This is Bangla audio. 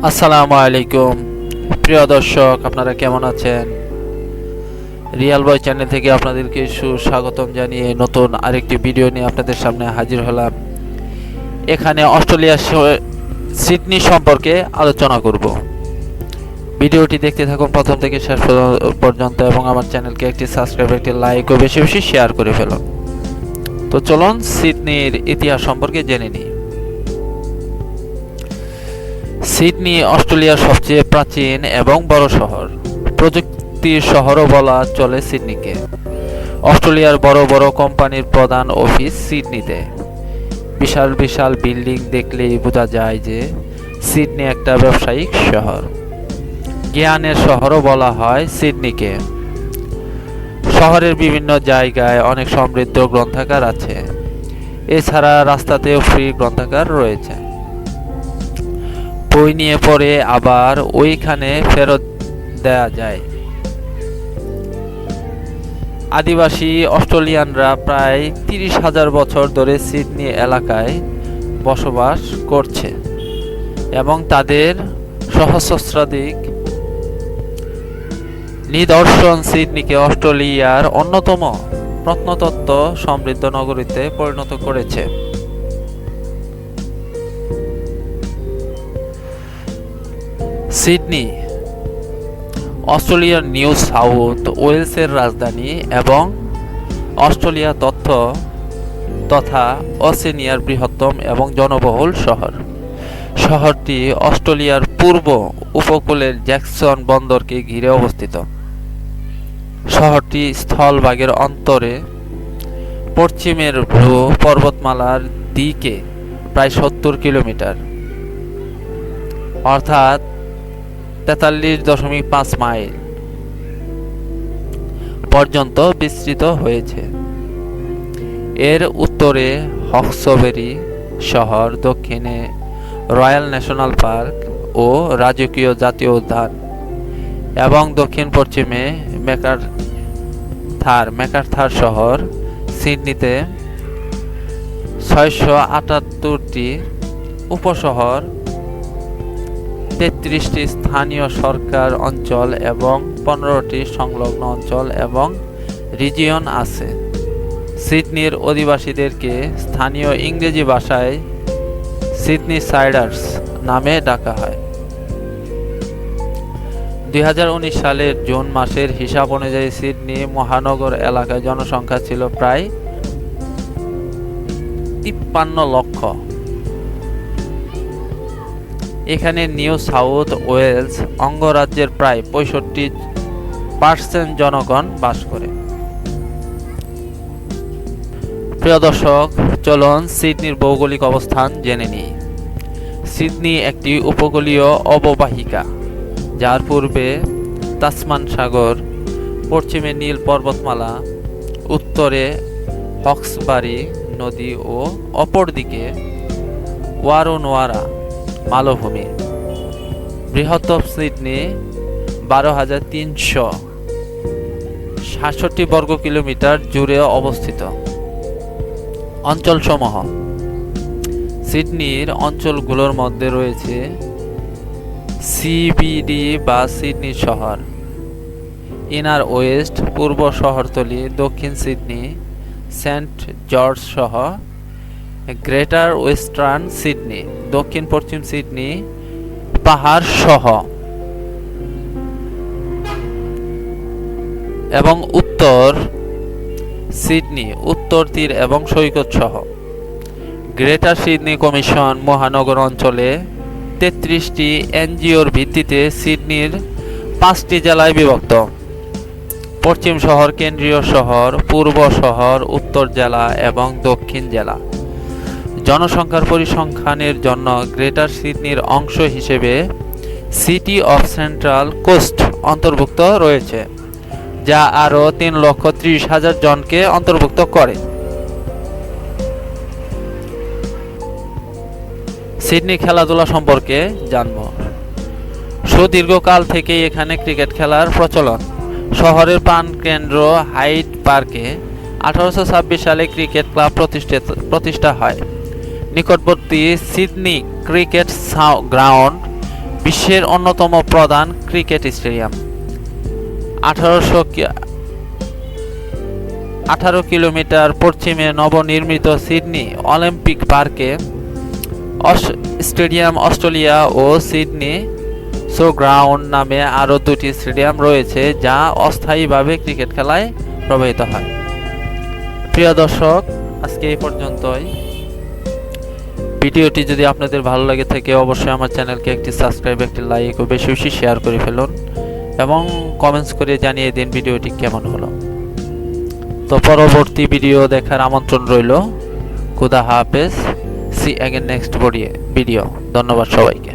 আসসালামু আলাইকুম প্রিয় দর্শক, আপনারা কেমন আছেন? রিয়াল বয় চ্যানেল থেকে আপনাদেরকে সুস্বাগতম জানিয়ে নতুন আরেকটি ভিডিও নিয়ে আপনাদের সামনে হাজির হলাম। এখানে অস্ট্রেলিয়ার সিডনি সম্পর্কে আলোচনা করব। ভিডিওটি দেখতে থাকুন প্রথম থেকে শেষ পর্যন্ত এবং আমার চ্যানেলকে একটি সাবস্ক্রাইব, একটি লাইক ও বেশি বেশি শেয়ার করে ফেলুন। তো চলুন সিডনির ইতিহাস সম্পর্কে জেনে নিই। সিডনি অস্ট্রেলিয়ার সবচেয়ে প্রাচীন এবং বড় শহর। প্রযুক্তির শহরও বলা চলে সিডনিকে। অস্ট্রেলিয়ার বড় বড় কোম্পানির প্রধান অফিস সিডনিতে। বিশাল বিশাল বিল্ডিং দেখলেই বোঝা যায় যে সিডনি একটা ব্যবসায়িক শহর। জ্ঞানের শহরও বলা হয় সিডনিকে। শহরের বিভিন্ন জায়গায় অনেক সমৃদ্ধ গ্রন্থাগার আছে। এছাড়া রাস্তাতেও ফ্রি গ্রন্থাগার রয়েছে। বই নিয়ে পড়ে আবার ওইখানে ফেরত দেয়া যায়। আদিবাসী অস্ট্রেলিয়ানরা প্রায় ৩০,০০০ বছর ধরে সিডনি এলাকায় বসবাস করছে এবং তাদের সহস্রাধিক নিদর্শন সিডনিকে অস্ট্রেলিয়ার অন্যতম প্রত্নতত্ত্ব সমৃদ্ধ নগরীতে পরিণত করেছে। সিডনি অস্ট্রেলিয়ার নিউ সাউথ ওয়েলসের রাজধানী এবং অস্ট্রেলিয়া তথা ওশেনিয়ার বৃহত্তম এবং জনবহুল শহর। শহরটি অস্ট্রেলিয়ার পূর্ব উপকূলের জ্যাকসন বন্দরকে ঘিরে অবস্থিত। শহরটি স্থলভাগের অন্তরে পশ্চিমের ব্লু পর্বতমালার দিকে প্রায় ৭০ কিলোমিটার অর্থাৎ ৪৩.৫ মাইল পর্যন্ত বিস্তৃত হয়েছে। এর উত্তরে হক্সবেরি শহর, দক্ষিণে রয়্যাল ন্যাশনাল পার্ক ও রাজকীয় জাতীয় উদ্যান এবং দক্ষিণ পশ্চিমে ম্যাকার্থার শহর। সিডনিতে ৬৭৮টি উপশহর, ৩৩টি স্থানীয় সরকার অঞ্চল এবং ১৫টি সংলগ্ন অঞ্চল এবং রিজিয়ন আছে। সিডনির অধিবাসীদেরকে স্থানীয় ইংরেজি ভাষায় সিডনি সাইডার্স নামে ডাকা হয়। ২০১৯ সালের জুন মাসের হিসাব অনুযায়ী সিডনি মহানগর এলাকায় জনসংখ্যা ছিল প্রায় ৫৩ লক্ষ। এখানে নিউ সাউথ ওয়েলস অঙ্গরাজ্যের প্রায় ৬৫% জনগণ বাস করে। প্রিয় দর্শক, চলুন সিডনির ভৌগোলিক অবস্থান জেনে নিই। সিডনি একটি উপকূলীয় অববাহিকা, যার পূর্বে তাসমান সাগর, পশ্চিমে নীল পর্বতমালা, উত্তরে হক্সবারি নদী ও অপরদিকে ওয়ারোনোয়ারা মালভূমি। বৃহত্তম সিডনি ১২,৩৬৭ বর্গ কিলোমিটার জুড়ে অবস্থিত। অঞ্চলসমূহ। সিডনির অঞ্চলগুলোর মধ্যে রয়েছে সিবিডি বা সিডনি শহর, ইনার ওয়েস্ট পূর্ব শহরতলি, দক্ষিণ সিডনি, সেন্ট জর্জ সহ গ্রেটার ওয়েস্টার্ন সিডনি, দক্ষিণ পশ্চিম সিডনি পাহাড় সহ এবং উত্তর সিডনি উত্তর তীর এবং সৈকত সহ। গ্রেটার সিডনি কমিশন মহানগর অঞ্চলে ৩৩টি এনজিওর ভিত্তিতে সিডনির ৫টি জেলায় বিভক্ত। পশ্চিম শহর, কেন্দ্রীয় শহর, পূর্ব শহর, উত্তর জেলা এবং দক্ষিণ জেলা। জনসংখ্যার পরিসংখ্যানের জন্য গ্রেটার সিডনির অংশ হিসেবে সিটি অফ সেন্ট্রাল কোস্ট অন্তর্ভুক্ত রয়েছে, যা আরও ৩,৩০,০০০ জনকে অন্তর্ভুক্ত করে। সিডনি খেলাধুলা সম্পর্কে জানব। সুদীর্ঘকাল থেকেই এখানে ক্রিকেট খেলার প্রচলন। শহরের প্রাণকেন্দ্র হাইড পার্কে 1826 সালে ক্রিকেট ক্লাব প্রতিষ্ঠা হয়। নিকটবর্তী সিডনি ক্রিকেট গ্রাউন্ড বিশ্বের অন্যতম প্রধান ক্রিকেট স্টেডিয়াম। 18 কিলোমিটার পশ্চিমে নবনির্মিত সিডনি অলিম্পিক পার্কে স্টেডিয়াম অস্ট্রেলিয়া ও সিডনি গ্রাউন্ড নামে আরও দুটি স্টেডিয়াম রয়েছে যা অস্থায়ীভাবে ক্রিকেট খেলায় ব্যবহৃত হয়। প্রিয় দর্শক, আজকে এই পর্যন্তই। ভিডিওটি যদি আপনাদের ভালো লাগে থাকে অবশ্যই আমার চ্যানেলকে একটি সাবস্ক্রাইব, একটি লাইক ও বেশি বেশি শেয়ার করে ফেলুন এবং কমেন্টস করে জানিয়ে দিন ভিডিওটি কেমন হলো। তো পরবর্তী ভিডিও দেখার আমন্ত্রণ রইল। খুদা হাফেজ। See again next video. ধন্যবাদ সবাইকে।